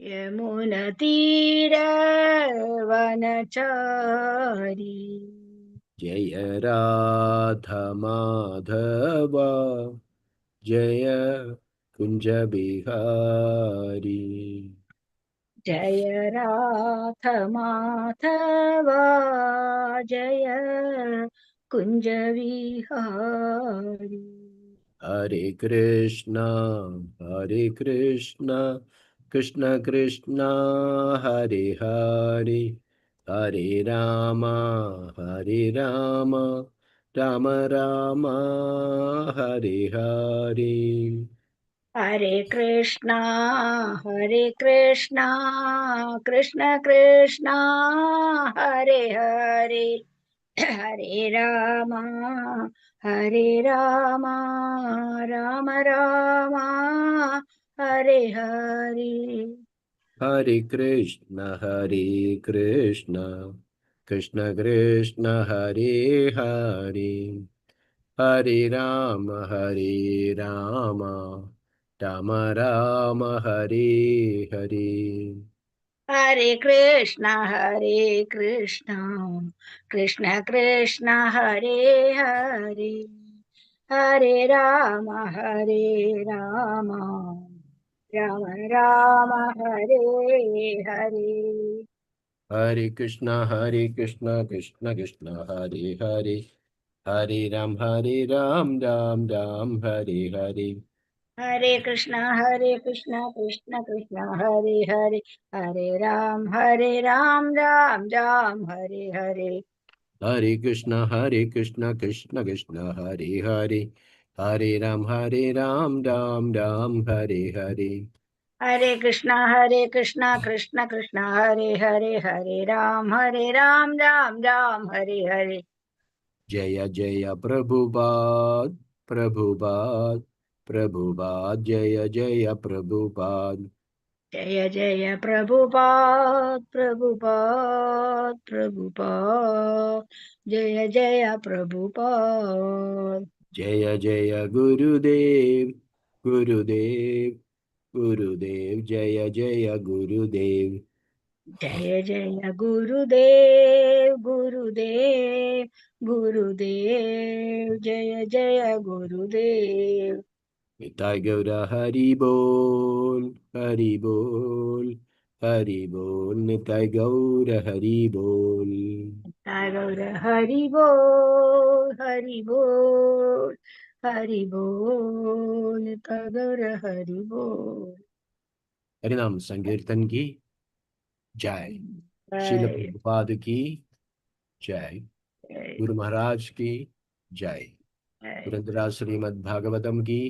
यमुनतीरवनचारी जय राधा माधव जय कुंज बिहारी। जय राध माधव जय कुंज विहारी। हरे कृष्णा कृष्ण कृष्ण हरे हरे, हरे राम राम राम हरे हरे। हरे कृष्णा कृष्ण कृष्णा हरे हरे, हरे राम राम राम हरे हरे। हरे कृष्ण कृष्ण कृष्ण हरे हरे, हरे राम राम राम हरे हरे। हरे कृष्णा कृष्ण कृष्ण हरे हरे, हरे राम राम राम राम हरे हरे। हरे कृष्णा कृष्ण कृष्ण हरे हरे, हरे राम राम हरे हरे। हरे कृष्णा कृष्ण कृष्ण हरे हरे, हरे राम राम राम हरे हरे। हरे कृष्णा कृष्ण कृष्ण हरे हरे, हरे राम राम हरे हरे। हरे कृष्णा कृष्ण कृष्ण हरे हरे, हरे राम राम राम हरे हरे। जय जय प्रभुपाद प्रभुपाद प्रभुपाद, जय जय प्रभुपाद। जय जय प्रभुपाद प्रभुपाद प्रभुपाद, जय जय प्रभुपाद। जय जय गुरुदेव गुरुदेव गुरुदेव, जय जय गुरुदेव। जय जय गुरुदेव गुरुदेव गुरुदेव, जय जय गुरुदेव। निताय गौर हरि बोल हरि बोल हरि बोल, निताय गौर हरि बोल। गौर हरि बोल हरि बोल हरि बोल, गौर हरि बोल। हरिनाम संकीर्तन की जय। शिल जय प्रभुपाद की जय। जय गुरु महाराज की जय। जय पुरंदरा श्रीमद् भागवतम की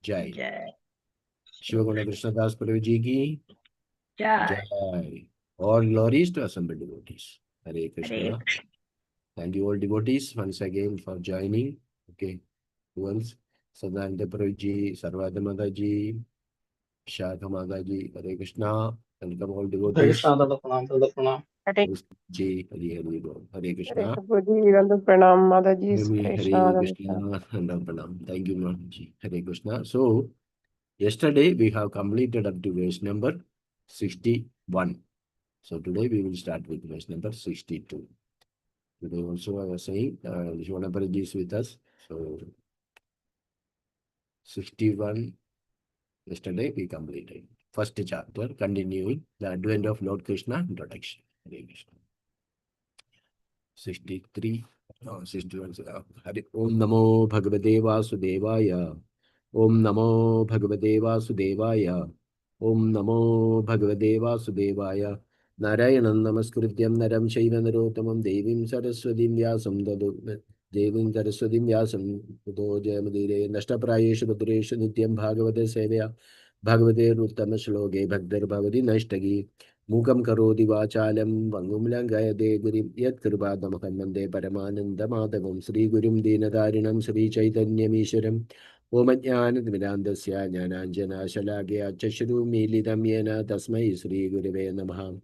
जय। जय शिवगुण कृष्णदास प्रभु जी की जय। जय। All glories to assembled devotees. Hare Hare Krishna. Thank you all devotees once again for joining. Okay, who else? Sadananda Prabhu ji, Sarvada Mata ji, Shadha Mata ji, Hare Krishna. Welcome all Hare devotees. Krishna दादा प्रणाम दादा प्रणाम। हरे Ji, Hare Hare Bol. Hare हरे Krishna. प्रभु जी दंड प्रणाम माता जी Krishna Hare दंड Krishna. प्रणाम। And Pranam. Thank you, Mama ji. Hare Krishna. So, yesterday we have completed up to verse number 61. So today we will start with verse number 62. Today also I was saying, Shivanapariji is with us. So 61, yesterday we completed. First chapter, continuing the advent of Lord Krishna, introduction. Hare Krishna. 63, 61. Hare Om Namo Bhagavate Vasudevaya. Om Namo Bhagavate Vasudevaya. Om Namo Bhagavate Vasudevaya. Narayanam Namaskrityam Naram Shaiva Narottamam Devim Saraswatim Vyasam Devim Saraswatim Vyasam Tato Jayamadire Nashtaprayeshu Bhadreshu Nityam Bhagavate Sevaya Bhagavate Uttama Shloke Bhaktar Bhavati Nashtagi Mukam Karoti Vachalam Vangum Langayate Gurim Yat Kripadamaham Vande Paramananda Madhavam Sri Gurum Dinadarinam Sri Chaitanyamishwaram Om Jnanatimirandasya Jnananjana Chashru Milidam Yena Tasmai Sri Gurave Namaha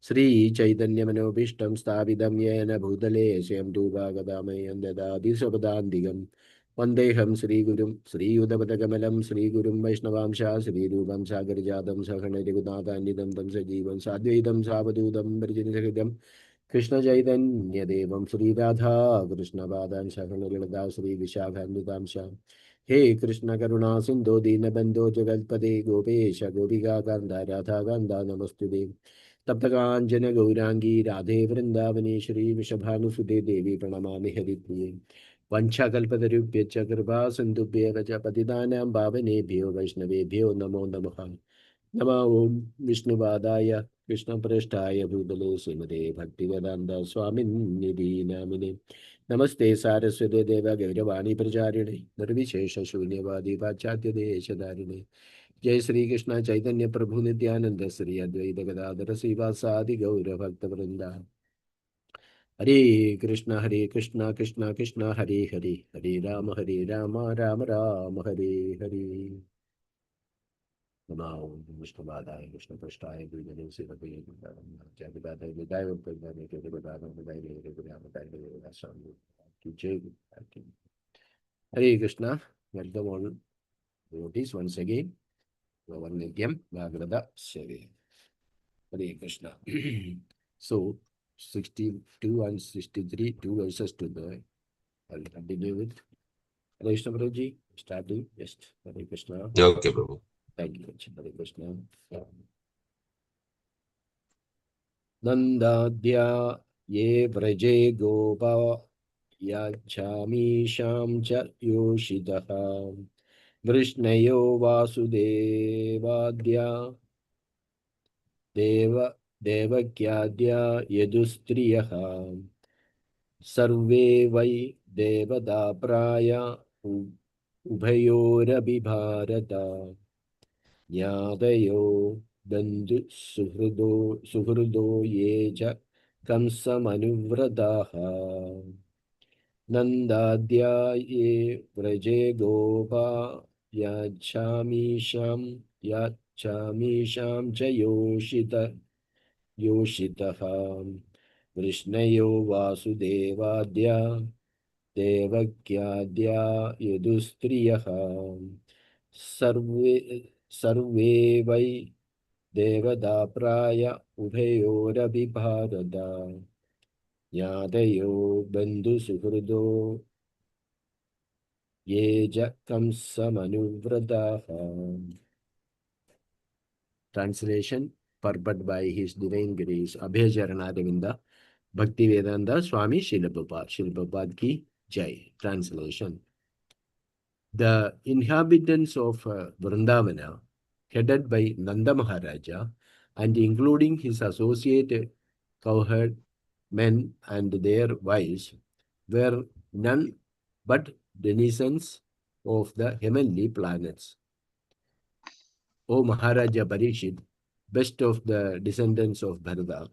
Sri Chaitanya Manobishtam Stavidam Yena Bhutale Shyam Duva Gadamay Andada Disapadandigam Vandeham Sri Gurum, Sri Udapatakamelam, Sri Gurum Vaishnavamsha, Sri Rupam Sagarjadam, Sakana Degunata, Nidam Tamsa Jivan, Sadvedam, Savadudam, Virgin Krishna Chaitanya Devam Sri Radha, Krishna Badan, Sakana Lada, Sri Vishakhandidamsha. He Krishna Karuna Sindhu Dinabando Jagalpade Gopesha Gopika Ganda Radha Ganda Namastude. Taptakanjana Gaurangi Radhe Vrindavani Shri Vishabhanusude Devi Pranamami Haripriye. Vanchakalpatarubhya kripa sindhubhya cha patitanam bhavanebhyo vaishnavebhyo namo namaha. Nama Om Vishnupadaya Krishna Prasthaya Bhutale Srimate Bhaktivedanta Swamin Nidhi Namine. Namaste Saraswate Deva Gauravani Pracharine Nirvishesha Shunyavadi Pachatya Deshadarine. Jai Sri Krishna Chaitanya Prabhu Nityananda Sri Advaita Gadadhara Srivasadi Gaura Bhakta Vrinda. Hare Krishna, Krishna Krishna, Hare Hare, Hare Rama, Rama Rama, Hare Hare. Namo Vishnupadaya, Krishna Prasthaya, Bhutale Srimate Bhaktivedanta Hare Krishna. Welcome all devotees once again. Vavanegyam Bhagavata Sevaya. Hare Krishna. So 62 and 63, two verses to the. I'll continue with Hare Krishna Prabhuji, starting just Hare Krishna. Okay, Prabhu. Thank you, Hare Krishna. Nandadya ye vraje gopa yachamisham cha yoshitaha vrishnayo vasudevadya devakyadya yadustriyaha sarve vai devada praya ubhayorabi bharata Nyadayo Bandhu Suhrudo Yeja Kamsamanuvradaha Nandadya Ye Vraje Gopa Yachamisham Yoshitaha Vrishnayo Vasudevadya Devakyadya Yadustriyaha Sarve vai devada praya ubhayorabi bharata Nyadayo bandhu suhrudo yeja kamsamanuvradaha. Translation purport by His Divine Grace Abhajaranadavinda Bhaktivedanta Swami Srila Prabhupada ki Jai. Translation. The inhabitants of Vrindavana, headed by Nanda Maharaja and including his associate cowherd men and their wives, were none but denizens of the heavenly planets. O Maharaja Parikshit, best of the descendants of Bharata,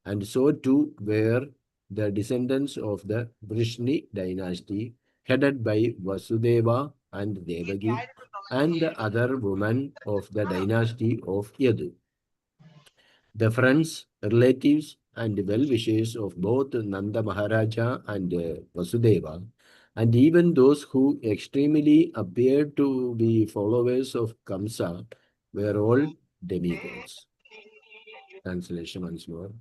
and so too were the descendants of the Vrishni dynasty, headed by Vasudeva and Devaki, and the other women of the dynasty of Yadu. The friends, relatives, and well-wishers of both Nanda Maharaja and Vasudeva, and even those who extremely appeared to be followers of Kamsa, were all demigods. Translation once more.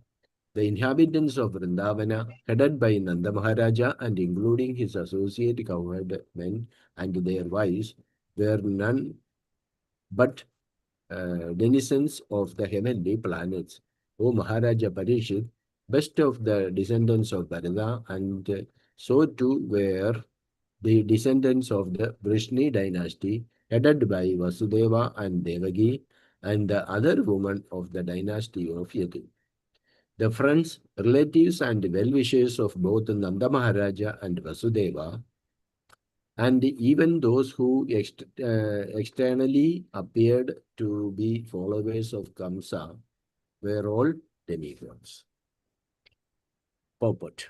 The inhabitants of Vrindavana, headed by Nanda Maharaja and including his associate cowherd men and their wives, were none but denizens of the heavenly planets. O Maharaja Parishit, best of the descendants of Bharata, and so too were the descendants of the Vrishni dynasty, headed by Vasudeva and Devaki, and the other women of the dynasty of Yadu. The friends, relatives, and well-wishers of both Nanda Maharaja and Vasudeva, and even those who externally appeared to be followers of Kamsa, were all demigods. Purport.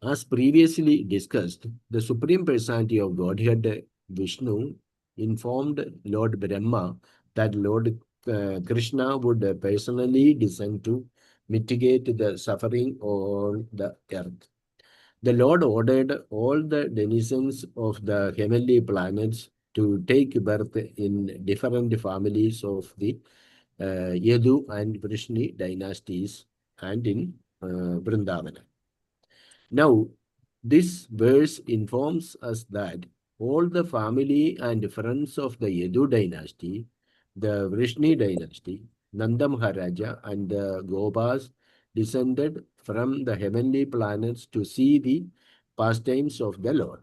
As previously discussed, the Supreme Personality of Godhead Vishnu informed Lord Brahma that Lord Krishna would personally descend to mitigate the suffering on the earth. The Lord ordered all the denizens of the heavenly planets to take birth in different families of the Yadu and Vrishni dynasties and in Vrindavana. Now, this verse informs us that all the family and friends of the Yadu dynasty, the Vrishni dynasty, Nanda Maharaja and the Gobas descended from the heavenly planets to see the pastimes of the Lord.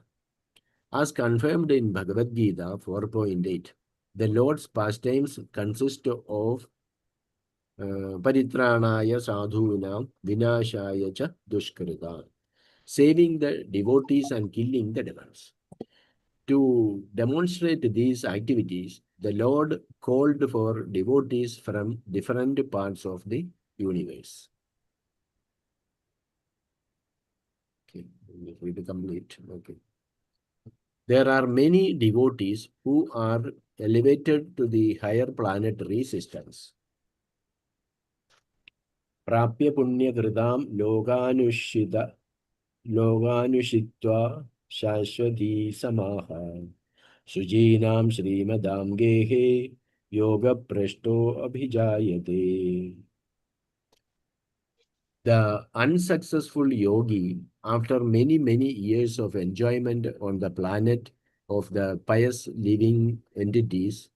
As confirmed in Bhagavad Gita 4.8, the Lord's pastimes consist of Paritranaya Sadhunam Vinashaya Cha Dushkritan, saving the devotees and killing the demons. To demonstrate these activities, the Lord called for devotees from different parts of the universe. Okay, we to complete. Okay. There are many devotees who are elevated to the higher planetary systems. Prapya punya kridam loganushitva shashwati samaha sujinam srimadam gehe yoga prashto abhijayate. The unsuccessful yogi, after many years of enjoyment on the planet of the pious living entities,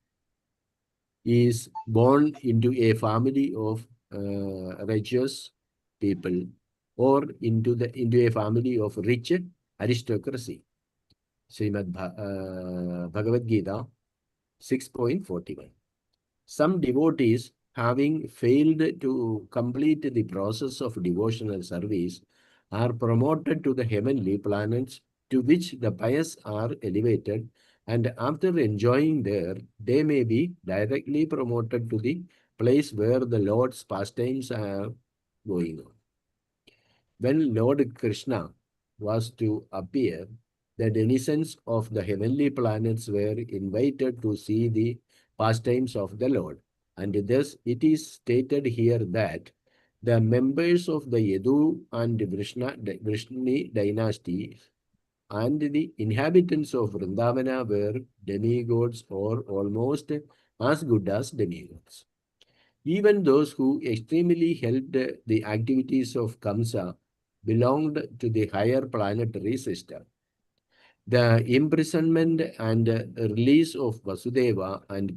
is born into a family of righteous people or into a family of rich aristocracy. Srimad Bhagavad Gita 6.41. Some devotees, having failed to complete the process of devotional service, are promoted to the heavenly planets to which the pious are elevated, and after enjoying there, they may be directly promoted to the place where the Lord's pastimes are going on. When Lord Krsna was to appear, the denizens of the heavenly planets were invited to see the pastimes of the Lord. And thus it is stated here that the members of the Yadu and Vrishni dynasties and the inhabitants of Vrindavana were demigods or almost as good as demigods. Even those who extremely helped the activities of Kamsa belonged to the higher planetary system. The imprisonment and release of Vasudeva and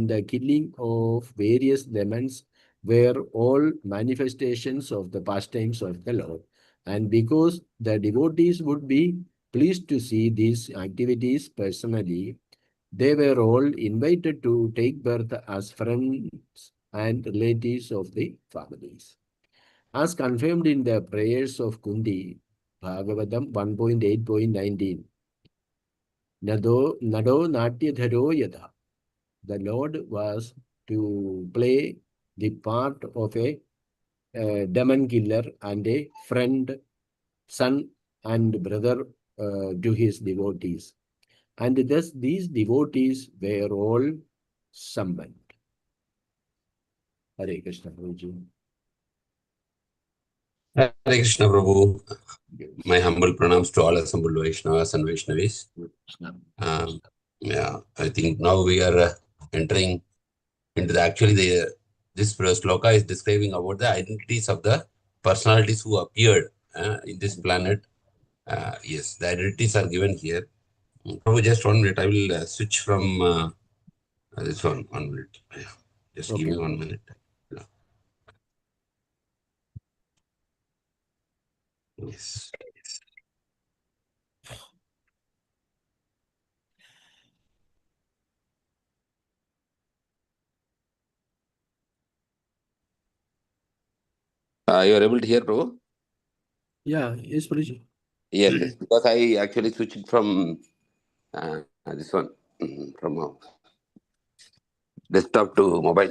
the killing of various demons were all manifestations of the pastimes of the Lord. And because the devotees would be pleased to see these activities personally, they were all invited to take birth as friends and relatives of the families. As confirmed in the prayers of Kundi, Bhagavatam 1.8.19, Nado Natyadharo Yada. The Lord was to play the part of a demon killer and a friend, son and brother to his devotees. And thus these devotees were all summoned. Hare Krishna Prabhuji. Hare Krishna Prabhu. My humble pranams to all assembled Vaishnavas and Vaishnavis. I think now we are entering into this sloka is describing about the identities of the personalities who appeared in this planet. Yes, the identities are given here. Prabhu, just 1 minute. I will switch from this one. 1 minute. Just Okay. give me 1 minute. Yes. You are able to hear, Prabhu? Yeah, yes, Prabhuji. Yes, because I actually switched from this one, from desktop to mobile.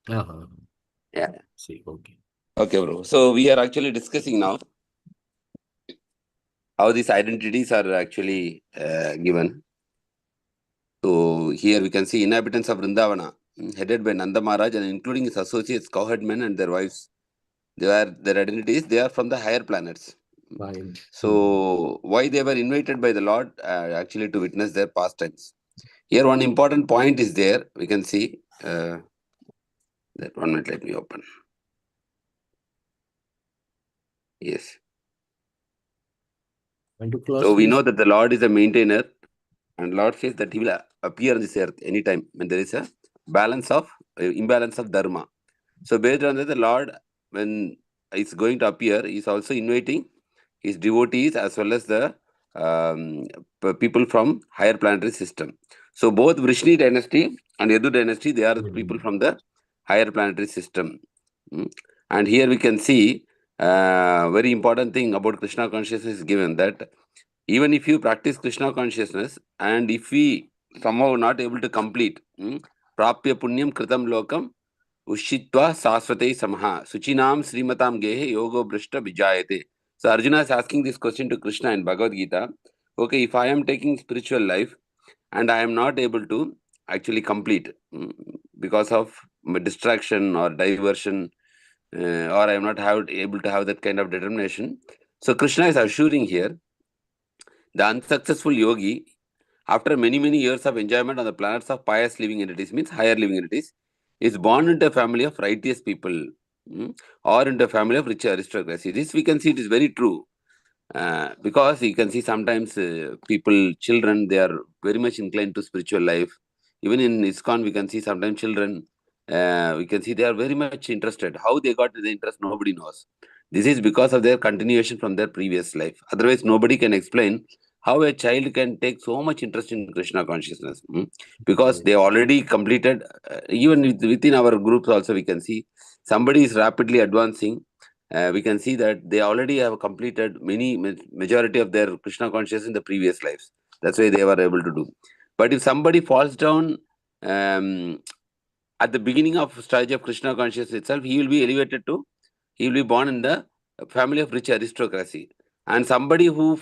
Yeah. See, okay. Okay, bro. So we are actually discussing now how these identities are actually given. So here we can see inhabitants of Vrindavana, headed by Nanda Maharaj and including his associates, cowherd men and their wives. Their identities, they are from the higher planets. Fine. So why they were invited by the Lord actually to witness their pastimes. Here one important point is there. We can see that 1 minute. Let me open. Yes. And to close, So we please. know that the Lord is a maintainer, and Lord says that He will appear on this earth anytime when there is a imbalance of dharma. So based on that, the Lord, when He's going to appear, He's also inviting His devotees as well as the people from higher planetary system. So both Vrishni dynasty and Yadu dynasty, they are the people from the higher planetary system. And here we can see very important thing about Krishna consciousness is given, that even if you practice Krishna consciousness and if we somehow not able to complete prapya punyam kritam lokam ushitva sasvate samaha suchinam srimatam gehe yogo brishta vijayate. So Arjuna is asking this question to Krishna in Bhagavad Gita. Okay, if I am taking spiritual life and I am not able to actually complete because of distraction or diversion, or I am not able to have that kind of determination. So Krishna is assuring here, the unsuccessful yogi, after many years of enjoyment on the planets of pious living entities, means higher living entities, is born into a family of righteous people, or into a family of rich aristocracy. This we can see it is very true. Because you can see sometimes children, they are very much inclined to spiritual life. Even in ISKCON, we can see sometimes children, we can see they are very much interested. How they got the interest, nobody knows. This is because of their continuation from their previous life. Otherwise, nobody can explain how a child can take so much interest in Krishna consciousness. Because they already completed, even within our groups also, we can see somebody is rapidly advancing. We can see that they already have completed majority of their Krishna consciousness in the previous lives. That's why they were able to do. But if somebody falls down at the beginning of stage of Krishna consciousness itself, he will be born in the family of rich aristocracy. And somebody who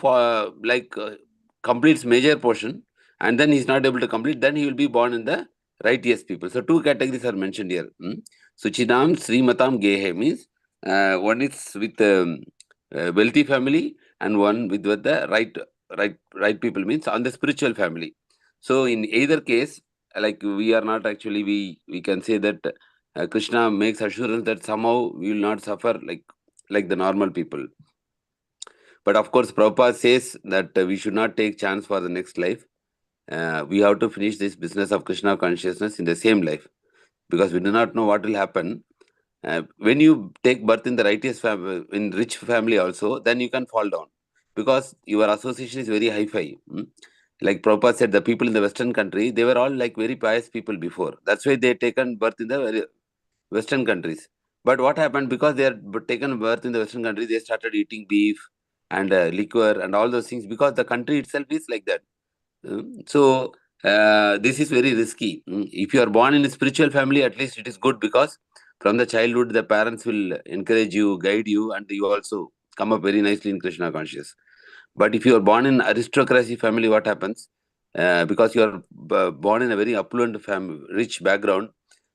completes major portion and then he's not able to complete, then he will be born in the righteous people. So two categories are mentioned here. Suchinam Srimatam Gehe means one is with wealthy family and one with the right people, means on the spiritual family. So in either case, like we are not actually, we can say that Krishna makes assurance that somehow we will not suffer like the normal people. But of course, Prabhupada says that we should not take chance for the next life. We have to finish this business of Krishna consciousness in the same life, because we do not know what will happen. When you take birth in the righteous family, in rich family also, then you can fall down because your association is very high-fi. Like Prabhupada said, the people in the Western country, they were all like very pious people before. That's why they taken birth in the very Western countries. But what happened, because they are taken birth in the Western country, they started eating beef and liquor and all those things, because the country itself is like that. So this is very risky. If you are born in a spiritual family, at least it is good, because from the childhood, the parents will encourage you, guide you, and you also come up very nicely in Krishna conscious. But if you are born in aristocracy family, what happens? Because you are born in a very affluent family, rich background,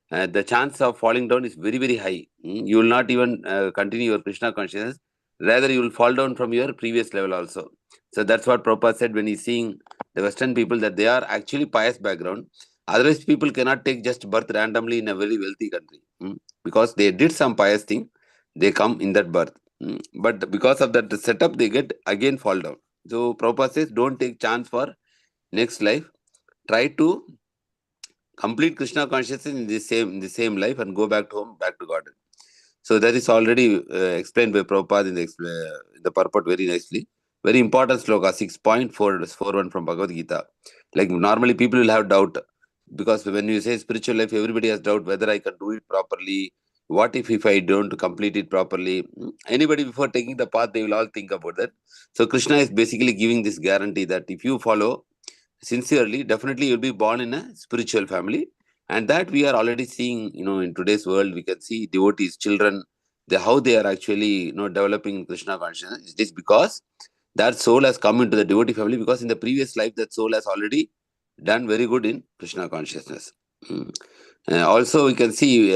the chance of falling down is very high. You will not even continue your Krishna consciousness. Rather, you will fall down from your previous level also. So that's what Prabhupada said when he's seeing the Western people, that they are actually pious background. Otherwise, people cannot take just birth randomly in a very wealthy country. Because they did some pious thing, they come in that birth. But because of that setup, they get again fall down. So Prabhupada says, don't take chance for next life. Try to complete Krishna consciousness in the same life and go back to home, back to God. So that is already explained by Prabhupada in the purport very nicely. Very important sloka, 6.441 from Bhagavad Gita. Like normally people will have doubt, because when you say spiritual life, everybody has doubt whether I can do it properly. What if I don't complete it properly? Anybody before taking the path, they will all think about that. So Krishna is basically giving this guarantee that if you follow sincerely, definitely you'll be born in a spiritual family. And that we are already seeing, in today's world, we can see devotees, children, how they are actually, developing Krishna consciousness. It is because that soul has come into the devotee family, because in the previous life, that soul has already done very good in Krishna consciousness. Also, we can see,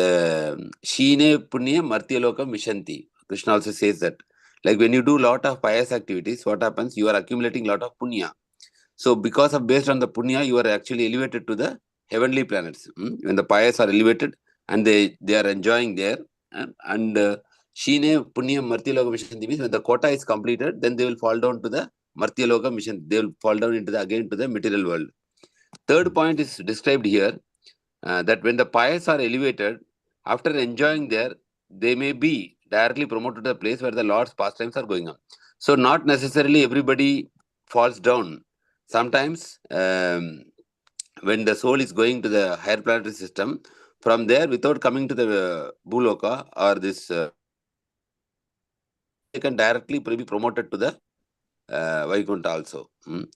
Shine Punya Martyalokam Mishanti. Krishna also says that Like when you do a lot of pious activities, what happens? You are accumulating a lot of punya. So because of based on the punya, you are actually elevated to the heavenly planets. When the pious are elevated and they are enjoying there, and Shine Punya Martyaloka Mission means when the quota is completed, then they will fall down to the Martyaloka mission. They will fall down into the again to the material world. Third point is described here, that when the pious are elevated, after enjoying there, they may be directly promoted to the place where the Lord's pastimes are going on. So not necessarily everybody falls down. Sometimes when the soul is going to the higher planetary system, from there without coming to the Bhuloka or this, they can directly be promoted to the Vaikuntha also.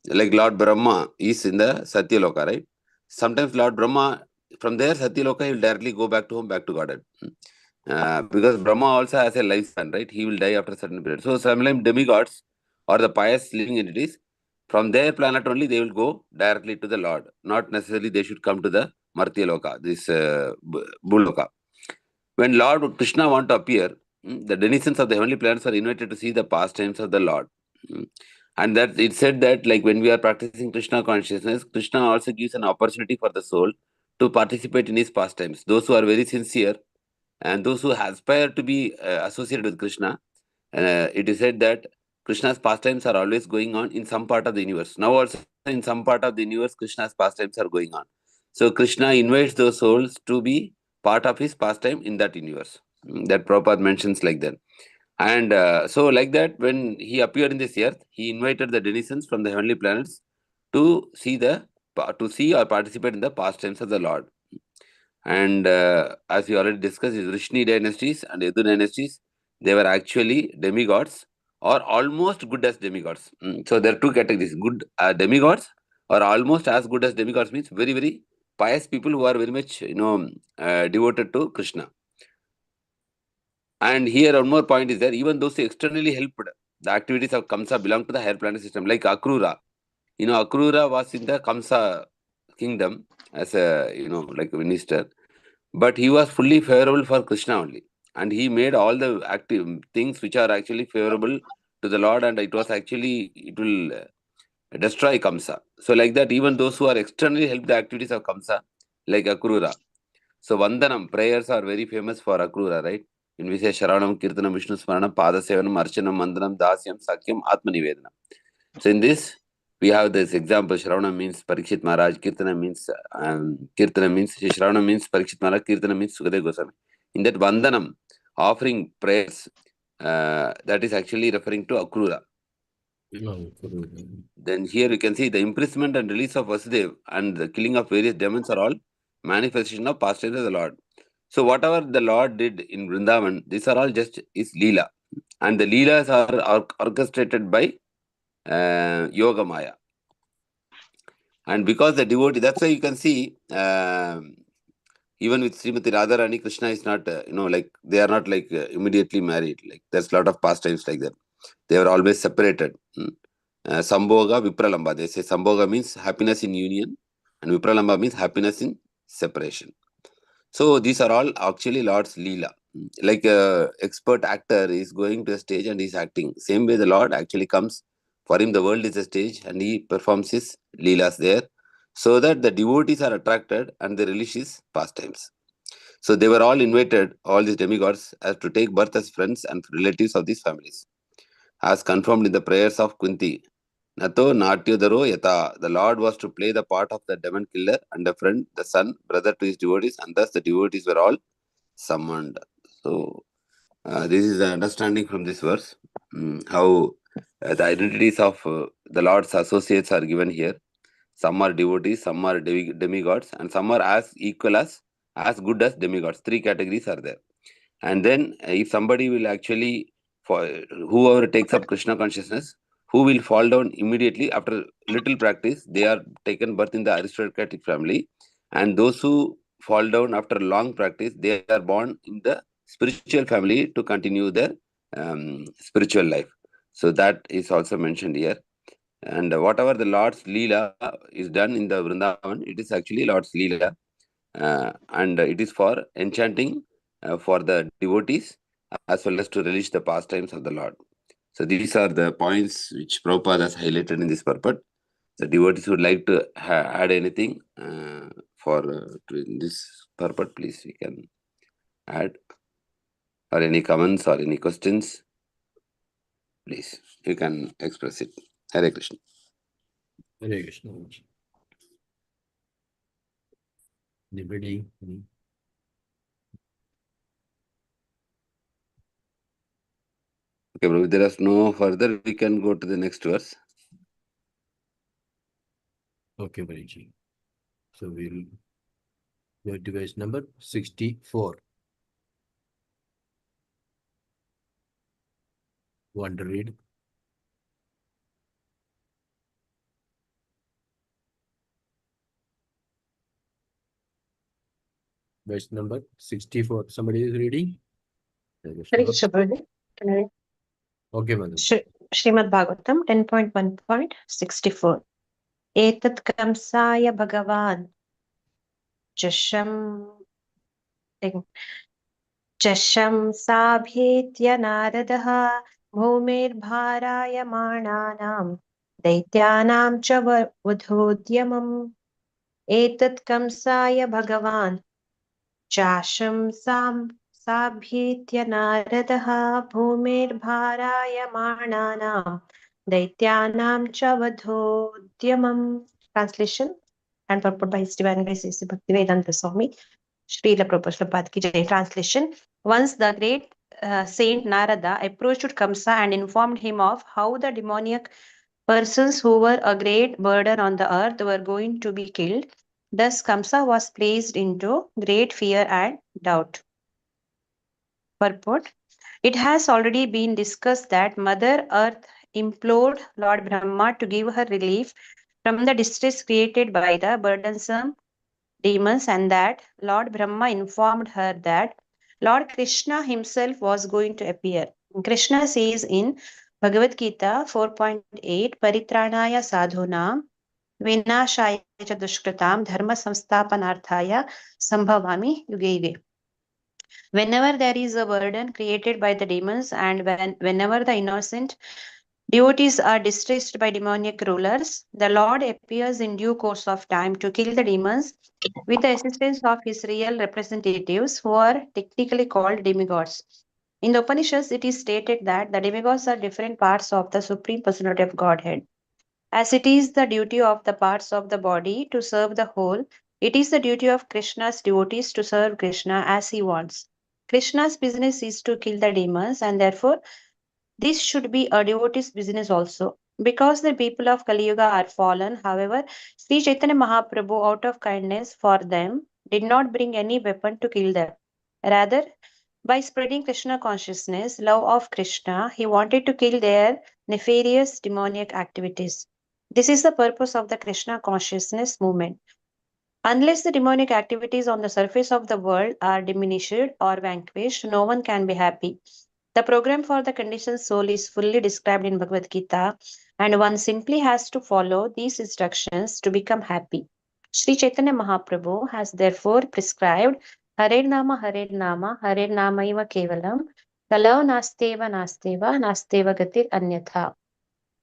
Like Lord Brahma is in the Satyaloka, right? Sometimes Lord Brahma, from there Satyaloka, he will directly go back to home, back to Godhead. Because Brahma also has a lifespan, right? He will die after a certain period. So sometimes demigods or the pious living entities, from their planet only, they will go directly to the Lord. Not necessarily they should come to the Martyaloka, this Bhuloka. When Lord Krishna want to appear, the denizens of the heavenly planets are invited to see the pastimes of the Lord. And that it said that, like when we are practicing Krishna consciousness, Krishna also gives an opportunity for the soul to participate in his pastimes. Those who are very sincere and those who aspire to be associated with Krishna, it is said that Krishna's pastimes are always going on in some part of the universe. Now also in some part of the universe, Krishna's pastimes are going on. So Krishna invites those souls to be part of his pastime in that universe. That Prabhupada mentions like that. And so like that, when he appeared in this earth, he invited the denizens from the heavenly planets to see or participate in the pastimes of the Lord. And as we already discussed, is Vrishni dynasties and Yadu dynasties, they were actually demigods or almost good as demigods. So there are two categories: good demigods or almost as good as demigods, means very, very pious people who are very much devoted to Krishna. And here one more point is there: even those who externally helped the activities of Kamsa belong to the higher planet system, like Akrura. Akrura was in the Kamsa kingdom as a like a minister, but he was fully favorable for Krishna only, and he made all the active things which are actually favorable to the Lord, and it will destroy Kamsa. So like that, even those who are externally help the activities of Kamsa, like Akrura. So Vandanam, prayers are very famous for Akrura, right? In we say Sharanam, Kirtanam, Vishnu Smaranam, Pada Sevanam, Archanam, Mandanam, Dasyam, Sakyam, Atmanivedanam. So in this, we have this example. Shravana means Parikshit Maharaj, Kirtana means Shravana means Parikshit Maharaj, Kirtana means Sukadeva Goswami. In that Vandanam, offering prayers, that is actually referring to Akrura. Then here you can see the imprisonment and release of Vasudev and the killing of various demons are all manifestation of pastimes of the Lord. So whatever the Lord did in Vrindavan, these are all just is Leela. And the Leelas are orchestrated by Yoga Maya. And because the devotee, that's why you can see, even with Srimati Radharani, Krishna is not, like they are not like immediately married. Like there's a lot of pastimes like that. They were always separated. Sambhoga, Vipralamba. They say Sambhoga means happiness in union, and Vipralamba means happiness in separation. So these are all actually Lord's Leela. Like a expert actor is going to a stage and he's acting. Same way the Lord actually comes. For him, the world is a stage and he performs his Leelas there, so that the devotees are attracted and they relish his pastimes. So they were all invited, all these demigods, as to take birth as friends and relatives of these families. As confirmed in the prayers of Kunti, Nato Natyodaro Yata, the Lord was to play the part of the demon killer and a friend, the son, brother to his devotees, and thus the devotees were all summoned. So this is the understanding from this verse, how the identities of the Lord's associates are given here. Some are devotees, some are demigods, and some are as equal as good as demigods. Three categories are there. And then if somebody will actually, whoever takes up Krishna consciousness, who will fall down immediately after little practice, they are taken birth in the aristocratic family. And those who fall down after long practice, they are born in the spiritual family to continue their spiritual life. So that is also mentioned here. And whatever the Lord's Leela is done in the Vrindavan, it is actually Lord's Leela. And it is for enchanting for the devotees as well as to relish the pastimes of the Lord. So these are the points which Prabhupada has highlighted in this purport. The devotees would like to add anything in this purport, please, we can add. Or any comments or any questions, please, you can express it. Hare Krishna. Hare Krishna. Anybody? Okay, bro, if there is no further, we can go to the next verse. Okay, Bhariji. So we'll go to verse number 64. Want to read? Verse number 64. Somebody is reading? Hare Krishna, Prabhuji. Can I read? Okay, madam. Srimad Bhagavatam 10.1.64. Etat kamsaya bhagavan चशंसाभेत्य नारदः भूमिर्भारायमाणानां दैत्यानां च वधोद्यमम् एतत् कंसाय भगवान् चाशंसाभेत्य नारदः भूमिर्भारायमाणानां दैत्यानां च वधोद्यमम्. Translation and purport by His Divine Grace A.C. Bhaktivedanta Swami Srila Prabhupada Ki Jai. Translation. Once the great Saint Narada approached Kamsa and informed him of how the demoniac persons who were a great burden on the earth were going to be killed. Thus Kamsa was placed into great fear and doubt. Purport. It has already been discussed that Mother Earth implored Lord Brahma to give her relief from the distress created by the burdensome demons, and that Lord Brahma informed her that Lord Krishna himself was going to appear. Krishna says in Bhagavad Gita 4.8, Paritranaya sadhunam vinashaya cha dushkratam dharma samsthapanarthaya sambhavami yuge yuge. Whenever there is a burden created by the demons, and whenever the innocent devotees are distressed by demoniac rulers, the Lord appears in due course of time to kill the demons with the assistance of his real representatives, who are technically called demigods. In the Upanishads, it is stated that the demigods are different parts of the Supreme Personality of Godhead. As it is the duty of the parts of the body to serve the whole, it is the duty of Krishna's devotees to serve Krishna as he wants. Krishna's business is to kill the demons, and therefore this should be a devotee's business also. Because the people of Kali Yuga are fallen, however, Sri Chaitanya Mahaprabhu, out of kindness for them, did not bring any weapon to kill them. Rather, by spreading Krishna consciousness, love of Krishna, he wanted to kill their nefarious demoniac activities. This is the purpose of the Krishna consciousness movement. Unless the demonic activities on the surface of the world are diminished or vanquished, no one can be happy. The program for the conditioned soul is fully described in Bhagavad Gita, and one simply has to follow these instructions to become happy. Sri Chaitanya Mahaprabhu has therefore prescribed Hare Nama Maiva Kevalam, Kalau Nasteva Gatir Anyatha.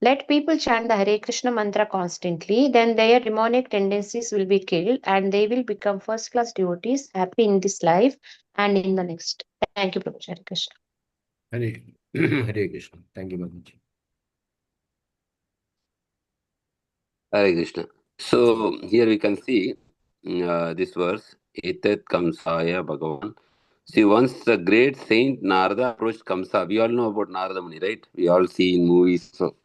Let people chant the Hare Krishna mantra constantly, then their demonic tendencies will be killed and they will become first class devotees, happy in this life and in the next. Thank you, Prabhu. Hare Krishna. Hare, Hare Krishna. Thank you, Madam. Hare Krishna. So here we can see this verse, Etat Kamsaya Bhagavan. See, once the great Saint Narada approached Kamsa, we all know about Narada Muni, right? We all see in movies. So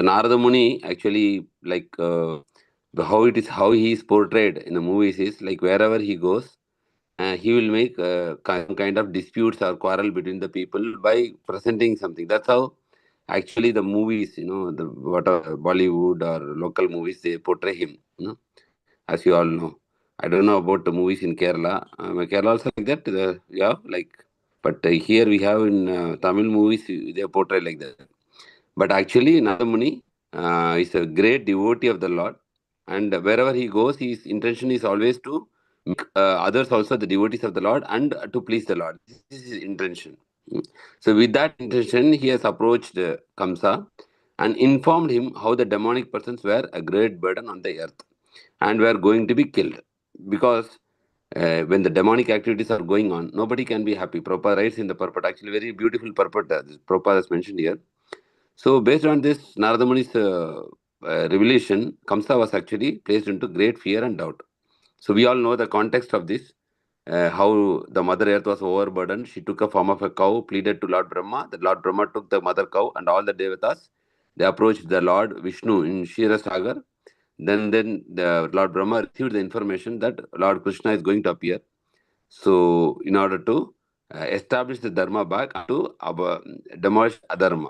Narada Muni actually, like how he is portrayed in the movies is like wherever he goes, he will make some kind of disputes or quarrel between the people by presenting something. That's how actually the movies, the whatever Bollywood or local movies, they portray him. As you all know. I don't know about the movies in Kerala. Kerala also like that. Yeah, like. But here we have in Tamil movies, they portray like that. But actually, Nadamuni is a great devotee of the Lord, and wherever he goes, his intention is always to make others also the devotees of the Lord and to please the Lord. This is his intention. So with that intention, he has approached Kamsa and informed him how the demonic persons were a great burden on the earth and were going to be killed. Because when the demonic activities are going on, nobody can be happy. Prabhupada writes in the purport, actually very beautiful purport Prabhupada has mentioned here. So based on this Narada Muni's revelation, Kamsa was actually placed into great fear and doubt. So we all know the context of this, how the mother earth was overburdened. She took a form of a cow, pleaded to Lord Brahma. The Lord Brahma took the mother cow and all the devatas. They approached the Lord Vishnu in Kshirosagar. Then the Lord Brahma received the information that Lord Krishna is going to appear. So in order to establish the dharma back and to demolish adharma.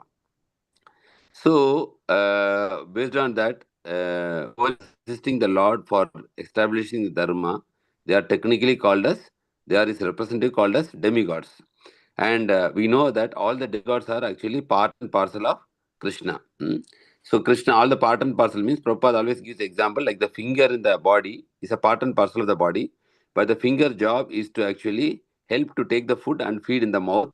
So, based on that, who is assisting the Lord for establishing the Dharma, they are technically called as, they are his representative called as demigods. And we know that all the demigods are actually part and parcel of Krishna. So, Krishna, all the part and parcel means, Prabhupada always gives example like the finger in the body is a part and parcel of the body, but the finger job is to actually help to take the food and feed in the mouth.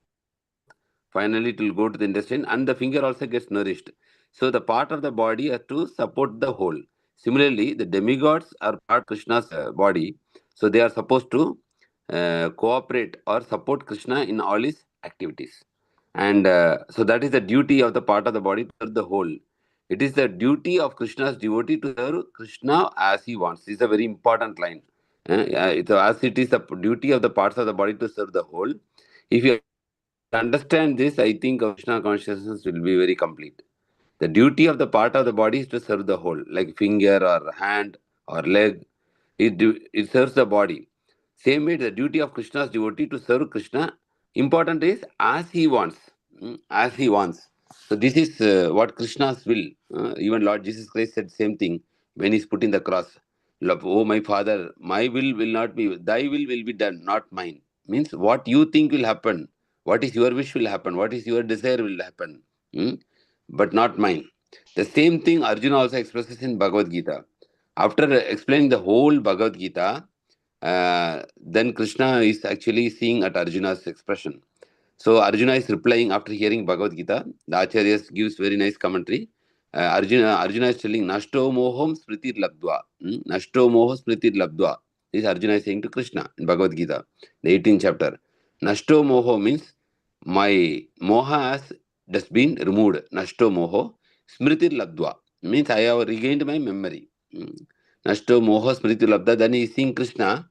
Finally, it will go to the intestine and the finger also gets nourished. So the part of the body has to support the whole. Similarly, the demigods are part of Krishna's body. So they are supposed to cooperate or support Krishna in all his activities. And so that is the duty of the part of the body to serve the whole. It is the duty of Krishna's devotee to serve Krishna as he wants. This is a very important line. As it is the duty of the parts of the body to serve the whole. If you understand this, I think Krishna consciousness will be very complete. The duty of the part of the body is to serve the whole, like finger or hand or leg. It serves the body. Same way, the duty of Krishna's devotee to serve Krishna, important is as he wants. As he wants. So this is what Krishna's will. Even Lord Jesus Christ said same thing when he's put in the cross. Oh my Father, my will not be, thy will be done, not mine. Means what you think will happen, what is your wish will happen, what is your desire will happen, but not mine. The same thing Arjuna also expresses in Bhagavad Gita. After explaining the whole Bhagavad Gita, then Krishna is actually seeing at Arjuna's expression. So Arjuna is replying after hearing Bhagavad Gita. The Acharya gives very nice commentary. Arjuna is telling, Nashto moham smritir labdva. Nashto moho smritir labdva. This Arjuna is saying to Krishna in Bhagavad Gita, the 18th chapter. Nashto moho means my moha has just been removed. Nashto moho smritir labdva means I have regained my memory. Nashto moho smritir labdva. Then he is seeing Krishna.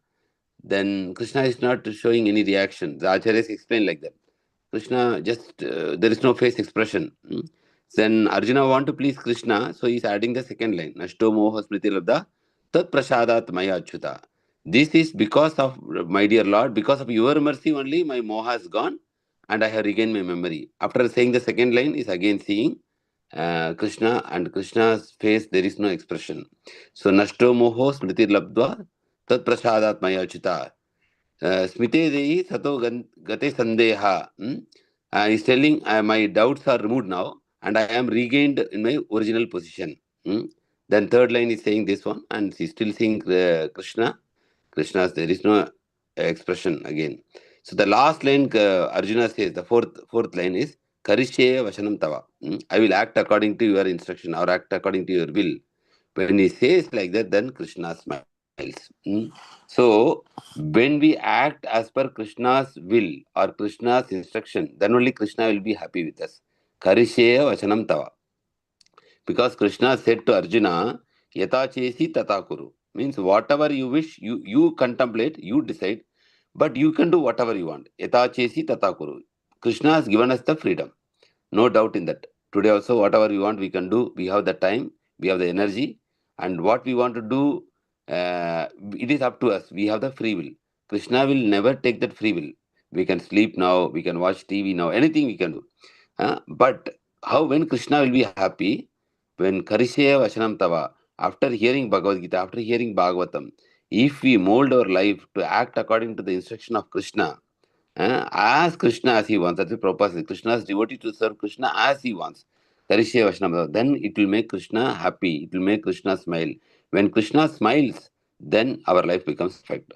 Then Krishna is not showing any reaction. The Acharyas explain like that. Krishna just, there is no face expression. Then Arjuna want to please Krishna, so he is adding the second line. Nashto moha smriti labda tat prasadat maya achyuta. This is because of, my dear Lord, because of your mercy only my moha has gone and I have regained my memory. After saying the second line, is again seeing Krishna, and Krishna's face there is no expression. So Nashto moho smriti labdva tat prasadat maya achyuta. Smite Dehi Sato Gate Sandeha. He's telling my doubts are removed now and I am regained in my original position. Then third line is saying this one, and he's still seeing Krishna. Krishna's, there is no expression again. So the last line Arjuna says, the fourth line is Karishe Vashanam Tava. I will act according to your instruction or act according to your will. When he says like that, then Krishna smiles. So, when we act as per Krishna's will or Krishna's instruction, then only Krishna will be happy with us. Karisheya Vachanam Tava. Because Krishna said to Arjuna, Yata Chesi Tata Kuru. Means whatever you wish, you contemplate, you decide, but you can do whatever you want. Yata Chesi Tata Kuru. Krishna has given us the freedom. No doubt in that. Today also, whatever we want, we can do. We have the time, we have the energy, and what we want to do, it is up to us. We have the free will. Krishna will never take that free will. We can sleep now, we can watch TV now, anything we can do. But how, when Krishna will be happy? When Karisheya Vashanam Tava, after hearing Bhagavad Gita, after hearing Bhagavatam, if we mold our life to act according to the instruction of Krishna, as Krishna as he wants, that's the purpose. Krishna's devotee to serve Krishna as he wants. Karisheya Vashanam Tava. Then it will make Krishna happy. It will make Krishna smile. When Krishna smiles, then our life becomes perfect.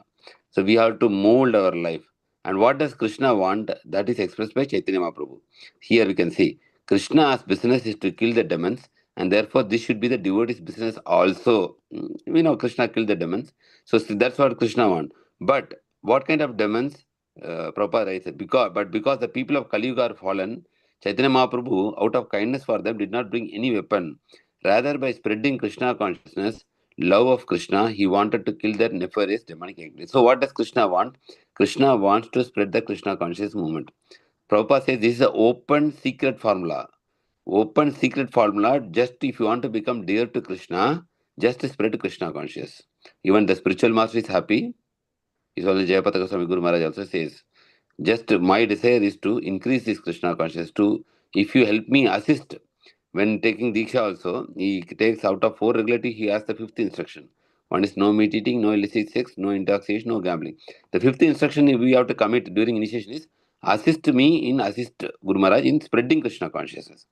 So we have to mold our life. And what does Krishna want? That is expressed by Chaitanya Mahaprabhu. Here we can see Krishna's business is to kill the demons, and therefore this should be the devotee's business also. We know Krishna killed the demons, so that's what Krishna wants. But what kind of demons? Prabhupada writes, because the people of Kali Yuga are fallen, Chaitanya Mahaprabhu, out of kindness for them, did not bring any weapon. Rather, by spreading Krishna consciousness, love of Krishna, he wanted to kill their nefarious demonic activities. So, what does Krishna want? Krishna wants to spread the Krishna conscious movement. Prabhupada says this is an open secret formula. Open secret formula, just if you want to become dear to Krishna, just spread Krishna conscious. Even the spiritual master is happy. His also Jayapataka Swami Guru Maharaj also says, just my desire is to increase this Krishna consciousness. To if you help me assist when taking Diksha also, he takes out of 4 regulatory, he has the 5th instruction. One is no meat eating, no illicit sex, no intoxication, no gambling. The 5th instruction we have to commit during initiation is assist me in assist Guru Maharaj in spreading Krishna consciousness.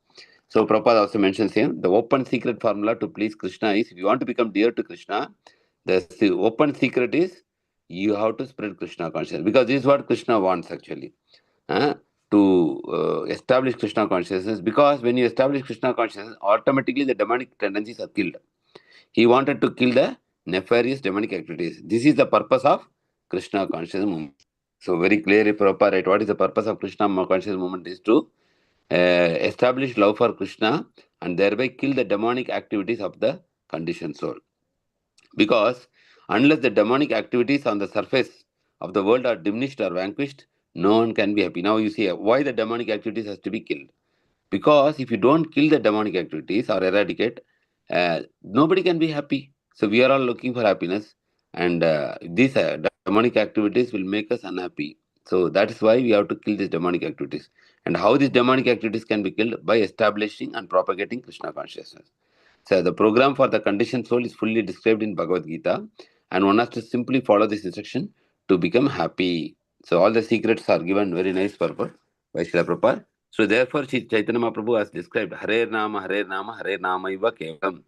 So Prabhupada also mentions here the open secret formula to please Krishna is if you want to become dear to Krishna, the open secret is you have to spread Krishna consciousness because this is what Krishna wants actually. To establish Krishna consciousness, because when you establish Krishna consciousness, automatically the demonic tendencies are killed. He wanted to kill the nefarious demonic activities. This is the purpose of Krishna consciousness movement. So very clearly, Prabhupada, right? What is the purpose of Krishna consciousness movement is to establish love for Krishna and thereby kill the demonic activities of the conditioned soul. Because unless the demonic activities on the surface of the world are diminished or vanquished, no one can be happy. Now you see why the demonic activities has to be killed. Because if you don't kill the demonic activities or eradicate, nobody can be happy. So we are all looking for happiness, and these demonic activities will make us unhappy. So that is why we have to kill these demonic activities. And how these demonic activities can be killed? By establishing and propagating Krishna consciousness. So the program for the conditioned soul is fully described in Bhagavad Gita, and one has to simply follow this instruction to become happy. So all the secrets are given very nice purpose by Srila Prabhupada. So therefore, Chaitanya Mahaprabhu has described Hare Nama, Hare Nama, Hare Nama Iva Kevalam.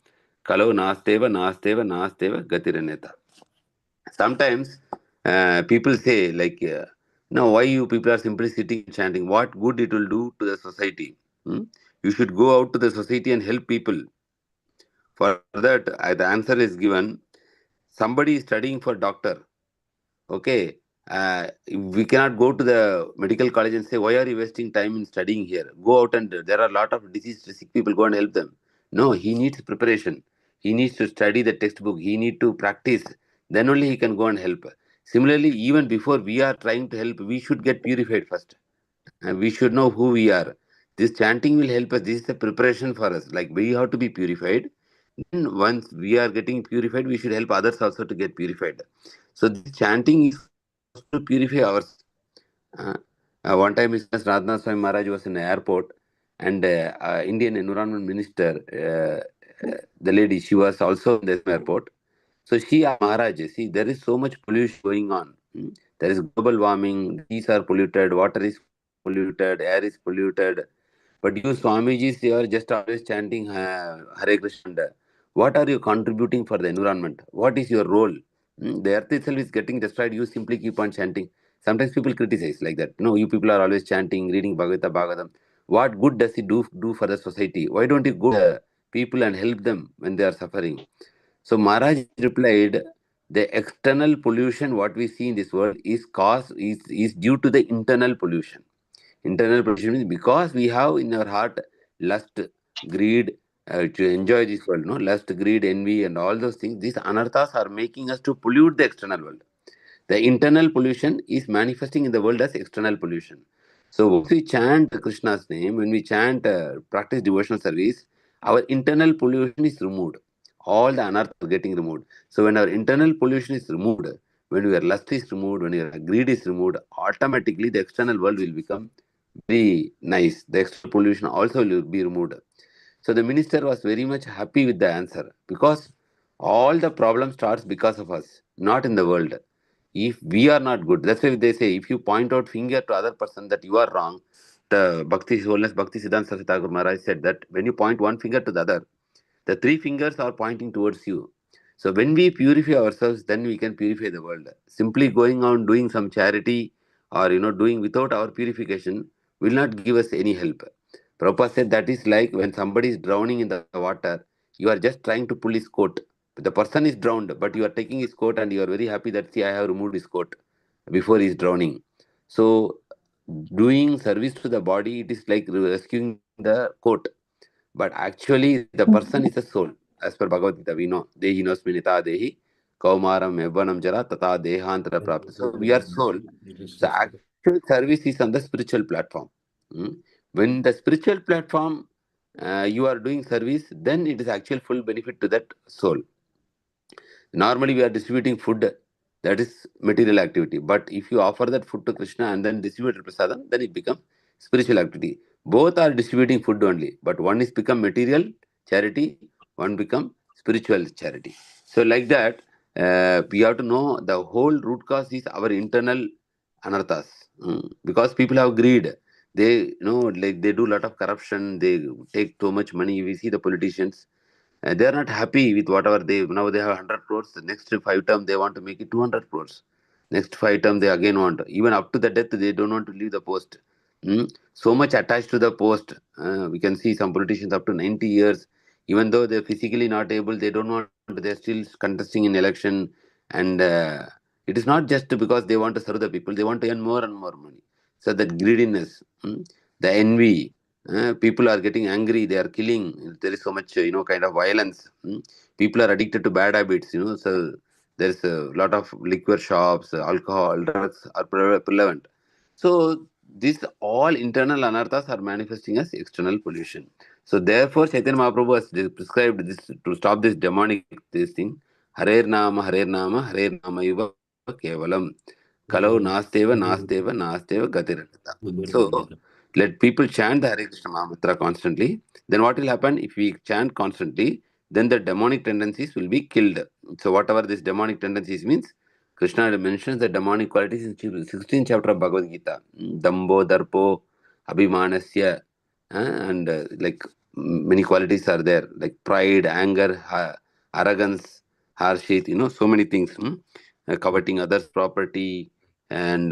Kalau Nasteva, Nasteva, Nasteva, Gatiraneta. Sometimes people say, like, no, why you people are simply sitting and chanting? What good it will do to the society? You should go out to the society and help people. For that, the answer is given. Somebody is studying for doctor. Okay, we cannot go to the medical college and say, why are you wasting time in studying here? Go out and there are a lot of diseased sick people, go and help them. No, he needs preparation. He needs to study the textbook. He needs to practice. Then only he can go and help. Similarly, even before we are trying to help, we should get purified first. And we should know who we are. This chanting will help us. This is the preparation for us. Like we have to be purified. Then once we are getting purified, we should help others also to get purified. So this chanting is first to purify ours. One time, Mr. Radhanath Swami Maharaj was in the airport, and Indian Environment Minister, the lady, she was also in the airport. So she asked Maharaj, see, there is so much pollution going on. There is global warming, seas are polluted, water is polluted, air is polluted. But you, Swamijis, you are just always chanting Hare Krishna. What are you contributing for the environment? What is your role? The earth itself is getting destroyed. You simply keep on chanting. Sometimes people criticize like that. No, you people are always chanting, reading Bhagavatam. What good does it do for the society? Why don't you go to the people and help them when they are suffering? So Maharaj replied, the external pollution what we see in this world is due to the internal pollution. Internal pollution is because we have in our heart lust, greed, to enjoy this world, no? Lust, greed, envy, and all those things. These anarthas are making us to pollute the external world. The internal pollution is manifesting in the world as external pollution. So once we chant Krishna's name, when we chant, practice devotional service, our internal pollution is removed. All the anarthas are getting removed. So when our internal pollution is removed, when your lust is removed, when your greed is removed, automatically the external world will become very nice. The external pollution also will be removed. So the minister was very much happy with the answer because all the problem starts because of us, not in the world. If we are not good, that's why they say if you point out finger to other person that you are wrong, the Bhakti Holiness Bhakti Siddhanta Saraswati Thakur Maharaj said that when you point one finger to the other, the 3 fingers are pointing towards you. So when we purify ourselves, then we can purify the world. Simply going on doing some charity or doing without our purification will not give us any help. Prabhupada said that is like when somebody is drowning in the water, you are just trying to pull his coat. The person is drowned, but you are taking his coat and you are very happy that, see, I have removed his coat before he is drowning. So, doing service to the body, it is like rescuing the coat. But actually, the person is a soul. As per Bhagavad Gita, we know, Dehi nosminita Dehi, Kaumaram Yavvanam Jara, Tata Dehantara Prapta. So, we are soul. So, actual service is on the spiritual platform. Hmm. When the spiritual platform you are doing service, then it is actual full benefit to that soul. Normally, we are distributing food, that is material activity. But if you offer that food to Krishna and then distribute prasadam, then it becomes spiritual activity. Both are distributing food only, but one is become material charity, one become spiritual charity. So, like that, we have to know the whole root cause is our internal anarthas. Because people have greed. They like they do a lot of corruption, they take too much money. We see the politicians, they are not happy with whatever now they have 100 crores. The next 5 term they want to make it 200 crores. Next 5 term they again want, even up to the death, they don't want to leave the post. So much attached to the post. We can see some politicians up to 90 years, even though they're physically not able, they don't want, they're still contesting in election. And it is not just because they want to serve the people, they want to earn more and more money. So that greediness, the envy, people are getting angry, they are killing. There is so much, kind of violence. People are addicted to bad habits, So there's a lot of liquor shops, alcohol, drugs are prevalent. So these all internal anarthas are manifesting as external pollution. So therefore, Chaitanya Mahaprabhu has prescribed this to stop this demonic this thing. Harer Nama, Harer Nama Yuva Kevalam. Kalau Nasteva Gatirannata. So let people chant the Hare Krishna Mahamantra constantly. Then what will happen if we chant constantly? Then the demonic tendencies will be killed. So whatever this demonic tendencies means, Krishna mentions the demonic qualities in 16th chapter of Bhagavad Gita. Dambo, Darpo, Abhimanasya, and like many qualities are there, like pride, anger, arrogance, harshit, so many things. Coveting others' property and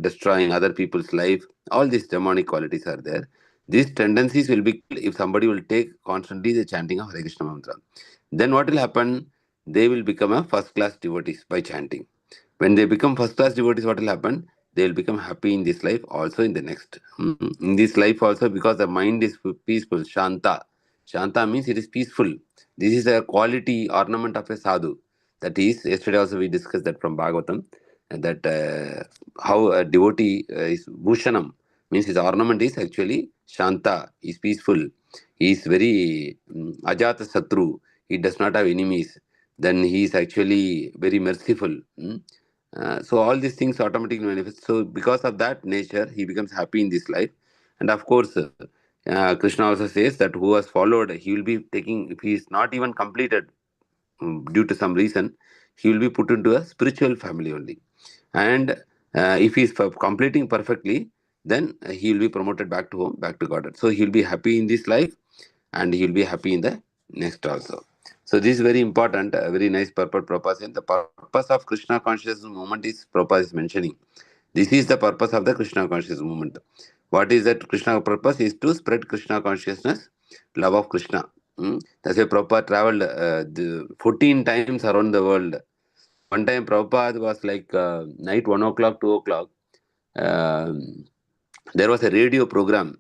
destroying other people's life. All these demonic qualities are there. These tendencies will be killed if somebody will take constantly the chanting of Hare Krishna mantra. Then what will happen? They will become a first class devotees by chanting. When they become first class devotees, what will happen? They will become happy in this life, also in the next. In this life also, because the mind is peaceful, Shanta. Shanta means it is peaceful. This is a quality ornament of a sadhu. That is, yesterday also we discussed that from Bhagavatam, that how a devotee is Bhushanam, means his ornament is actually Shanta, is peaceful. He is very Ajata Satru, he does not have enemies. Then he is actually very merciful. So all these things automatically manifest. So because of that nature, he becomes happy in this life. And of course, Krishna also says that who has followed, he will be taking, if he is not even completed due to some reason, he will be put into a spiritual family only. And if he is completing perfectly, then he will be promoted back to home, back to Godhead. So he will be happy in this life and he will be happy in the next also. So this is very important, a very nice purpose Prabhupada said. The purpose of Krishna consciousness movement is Prabhupada is mentioning. This is the purpose of the Krishna consciousness movement. What is that Krishna purpose? Is to spread Krishna consciousness, love of Krishna. That's why Prabhupada traveled 14 times around the world. One time Prabhupada was like night 1 o'clock, 2 o'clock. There was a radio program.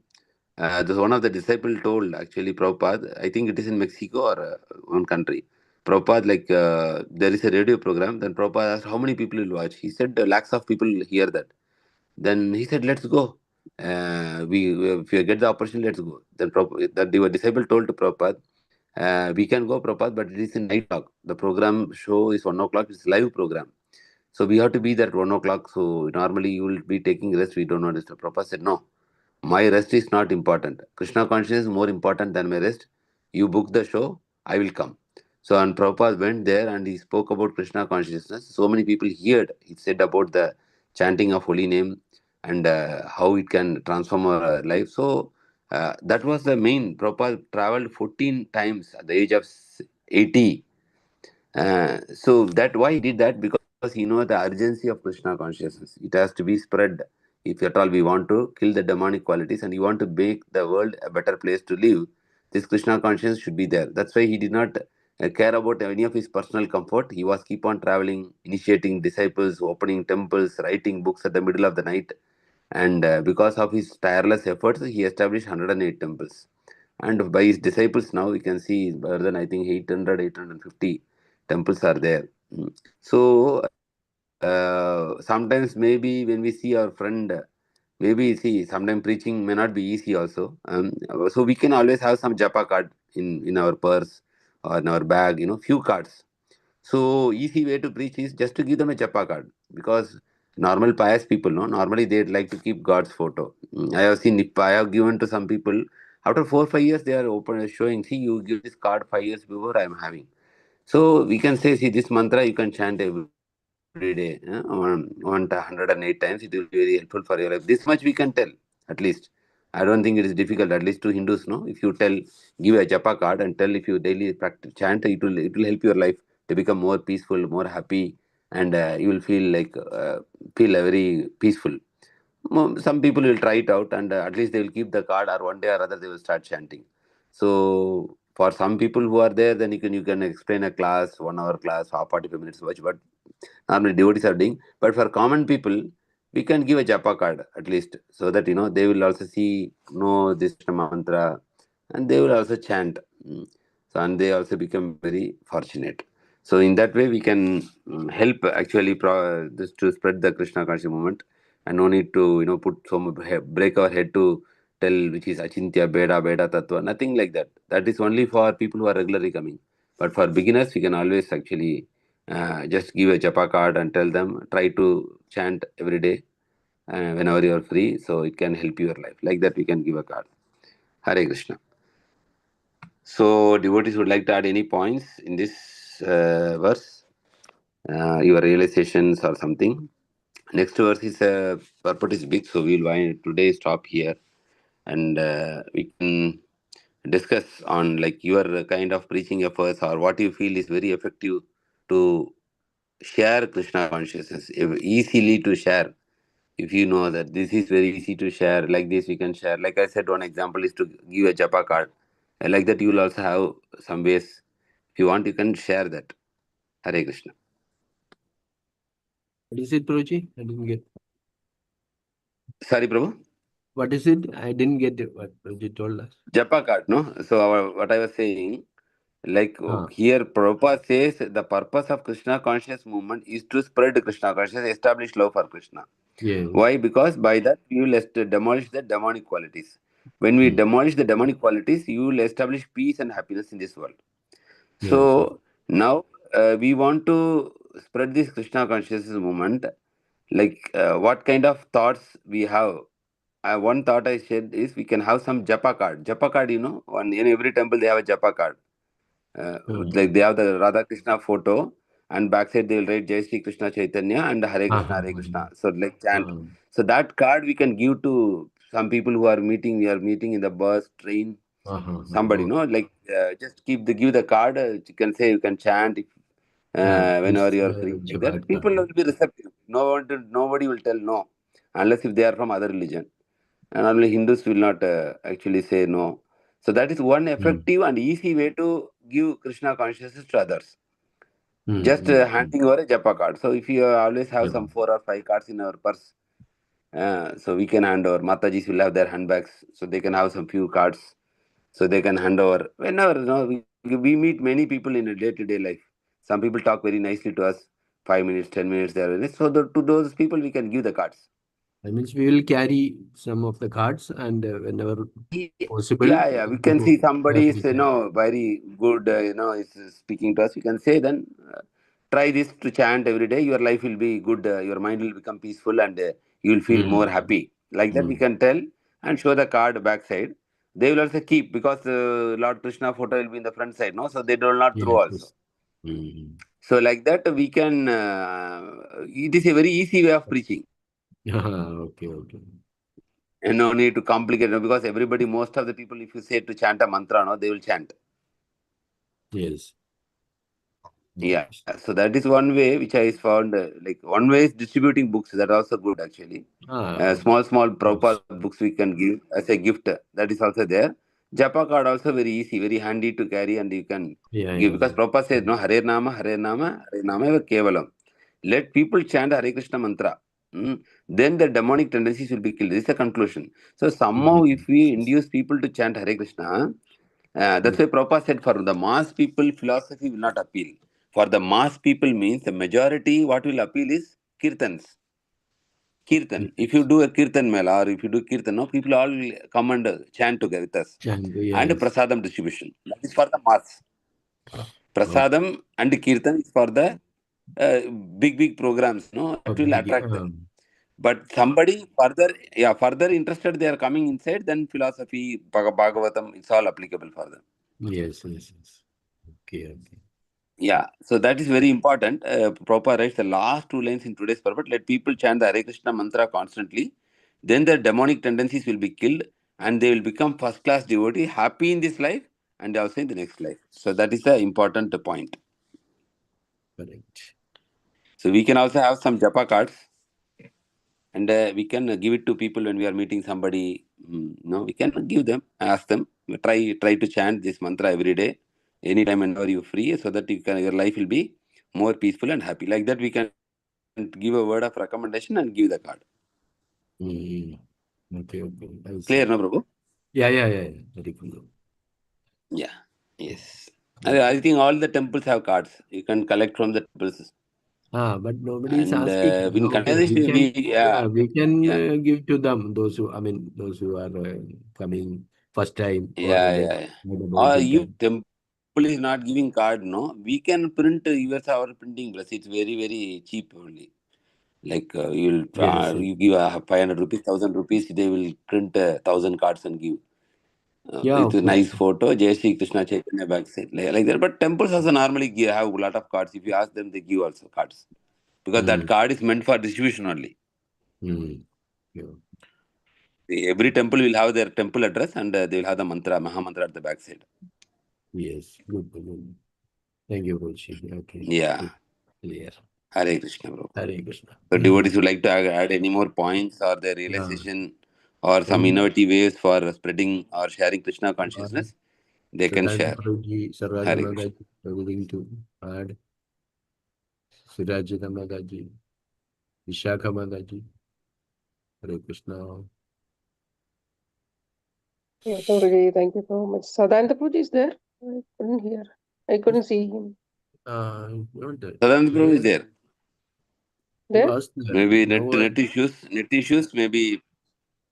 One of the disciples told actually Prabhupada, I think it is in Mexico or one country. Prabhupada, like there is a radio program. Then Prabhupada asked how many people will watch. He said lakhs of people hear that. Then he said, let's go. If you get the opportunity, let's go. Then the disciple told to Prabhupada, we can go, Prabhupada, but it is in night talk. The program show is 1 o'clock. It's live program. So we have to be there at 1 o'clock. So normally you will be taking rest. We don't know this. Prabhupada said, no, my rest is not important. Krishna consciousness is more important than my rest. You book the show, I will come. So and Prabhupada went there and he spoke about Krishna consciousness. So many people heard. He said about the chanting of holy name and how it can transform our life. So that was the main. Prabhupada traveled 14 times at the age of 80. So that why he did that? Because he knows the urgency of Krishna consciousness. It has to be spread. If at all we want to kill the demonic qualities and you want to make the world a better place to live, this Krishna consciousness should be there. That's why he did not care about any of his personal comfort. He was keep on traveling, initiating disciples, opening temples, writing books at the middle of the night. And because of his tireless efforts, he established 108 temples. And by his disciples now, we can see more than I think 800, 850 temples are there. So sometimes maybe when we see our friend, maybe see sometimes preaching may not be easy also. So we can always have some japa card in our purse or in our bag, few cards. So easy way to preach is just to give them a japa card, because normal pious people, no, normally they'd like to keep God's photo. I have seen, if I have given to some people, after 4 5 years they are open showing, see, you give this card 5 years before I am having. So we can say, see, this mantra you can chant every day, 108 times. It will be very helpful for your life. This much we can tell, at least. I don't think it is difficult, at least to Hindus. No, if you tell, give a japa card and tell, if you daily practice chant, it will help your life to become more peaceful, more happy, and you will feel like feel very peaceful. Some people will try it out, and at least they will keep the card, or one day or other they will start chanting. So for some people who are there, then you can explain a class, 1 hour class, half 45 minutes watch, but normally devotees are doing. But for common people, we can give a japa card at least, so that they will also see, know this mantra, and they will also chant. So, and they also become very fortunate. So in that way, we can help actually this to spread the Krishna consciousness movement, and no need to put break our head to tell which is achintya, beda, beda tattva, nothing like that. That is only for people who are regularly coming. But for beginners, we can always actually just give a japa card and tell them, try to chant every day whenever you are free, so it can help your life. Like that, we can give a card. Hare Krishna. So devotees would like to add any points in this verse, your realizations or something. Next verse is purport is big, so we'll today stop here, and we can discuss on like your kind of preaching efforts, or what you feel is very effective to share Krishna consciousness, easily to share. If you know that this is very easy to share, like this we can share. Like I said, one example is to give a japa card. Like that, you will also have some ways. If you want, you can share that. Hare Krishna. What is it, Prabhuji? I didn't get. Sorry, Prabhu. What is it? I didn't get it, what Prabhuji told us. Japa card, no? So what I was saying, like Ah, here Prabhupada says the purpose of Krishna conscious movement is to spread Krishna consciousness, establish love for Krishna. yes. Why? Because by that you will demolish the demonic qualities. When we demolish the demonic qualities, you will establish peace and happiness in this world. Yes. So now we want to spread this Krishna consciousness movement. Like what kind of thoughts we have? One thought I said is we can have some japa card. Japa card, in every temple they have a japa card. Like they have the Radha Krishna photo, and backside they will write Jai Sri Krishna Chaitanya and Hare Krishna, Hare Krishna. So like chant. So that card we can give to some people who are meeting. We are meeting in the bus, train. Somebody, like just give the card. You can say, you can chant whenever you are free. Like that, people will be receptive. Nobody will tell no, unless if they are from other religion. And normally Hindus will not actually say no. So that is one effective and easy way to give Krishna consciousness to others. Just handing over a japa card. So if you always have some 4 or 5 cards in our purse, so we can hand over. Matajis will have their handbags, so they can have some few cards, so they can hand over. Whenever we meet many people in a day-to-day life. Some people talk very nicely to us, 5 minutes, 10 minutes. So to those people we can give the cards. That means we will carry some of the cards, and whenever possible. Yeah, we can see somebody is very good, is speaking to us. We can say then, try this to chant every day. Your life will be good. Your mind will become peaceful, and you will feel more happy. Like that, we can tell and show the card backside. They will also keep, because Lord Krishna photo will be in the front side, no, so they will not throw also. So like that, we can. It is a very easy way of preaching. Okay. And no need to complicate it, because everybody, most of the people, if you say to chant a mantra, no, they will chant. Yes. Yeah, so that is one way which I found. Like one way is distributing books. That also good actually. Small Prabhupada books we can give as a gift. That is also there. Japa card also very easy, very handy to carry, and you can give because Prabhupada said no Hare Nama, Hare Nama, Hare Nama eva Kevalam. Let people chant Hare Krishna mantra. Then the demonic tendencies will be killed. This is the conclusion. So somehow, if we induce people to chant Hare Krishna, that's why Prabhupada said for the mass people, philosophy will not appeal. For the mass people means the majority, what will appeal is kirtans. Kirtan. If you do a kirtan mela or if you do kirtan, no, people all will come and chant together with us. And prasadam distribution. That is for the mass. Prasadam and kirtan is for the big programs, no, that will attract them. But somebody further interested, they are coming inside, then philosophy, Bhagavatam, it's all applicable for them. Yes. Okay. Yeah, so that is very important. Prabhupada writes the last two lines in today's purport. Let people chant the Hare Krishna mantra constantly. Then their demonic tendencies will be killed and they will become first class devotee, happy in this life and also in the next life. So that is the important point. Correct. So we can also have some japa cards and we can give it to people when we are meeting somebody. We can give them, ask them, try to chant this mantra every day, anytime whenever you're free, so that your life will be more peaceful and happy. Like that, we can give a word of recommendation and give the card. Okay. Clear, no, Prabhu? Yeah. Very cool. Yeah. Yes. I think all the temples have cards. You can collect from the temples. But nobody is asking. We can give to them, those who are coming first time. Or you temple is not giving card, no. We can print our printing press. It's very, very cheap only. Like you give 500 rupees, 1,000 rupees, they will print 1,000 cards and give. With a nice photo, Jai Shri Krishna Chaitanya backside, like that. But temples also normally have a lot of cards. If you ask them, they give also cards. Because that card is meant for distribution only. Every temple will have their temple address and they will have the Maha Mantra at the backside. Yes, good. Thank you, Roshi. Okay. Yeah. Clear. Hare Krishna, bro. Hare Krishna. So devotees would like to add any more points or their realization or some innovative ways for spreading or sharing Krishna consciousness, they can share. Hare Krishna. Willing to add. Surajita Mataji, Vishakha Mataji. Hare Krishna. Yeah, Guruji, thank you so much. Sadanta Prabhuji is there? I couldn't hear. I couldn't see him. Sadanta Prabhu is there. There? Maybe net issues, maybe.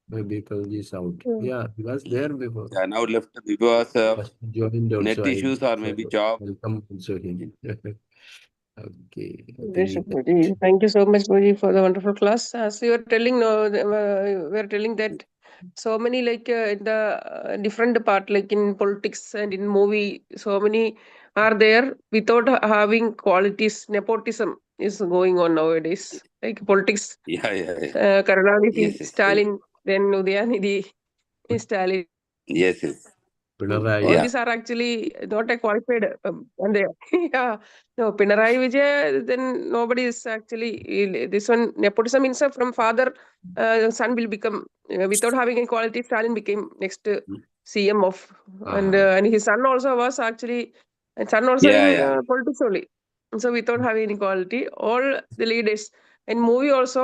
Maybe Prabhuji is out. Yeah, he was there before. Yeah, now left because of net also, issues or maybe job. Welcome also him. Okay. Thank you so much, Guruji, for the wonderful class. As you were telling, we are telling that so many in the different part, like in politics and in movie, so many are there without having qualities. Nepotism is going on nowadays, like politics. Karunanidhi, Stalin, then Udayanidhi, Stalin. Yes. All these are actually not a qualified. And Pinarayi Vijay, then nobody is actually this one. Nepotism means from father, son will become without having any quality. Stalin became next CM of, and his son also was actually, in politics only. So without having any quality, all the leaders in movie also.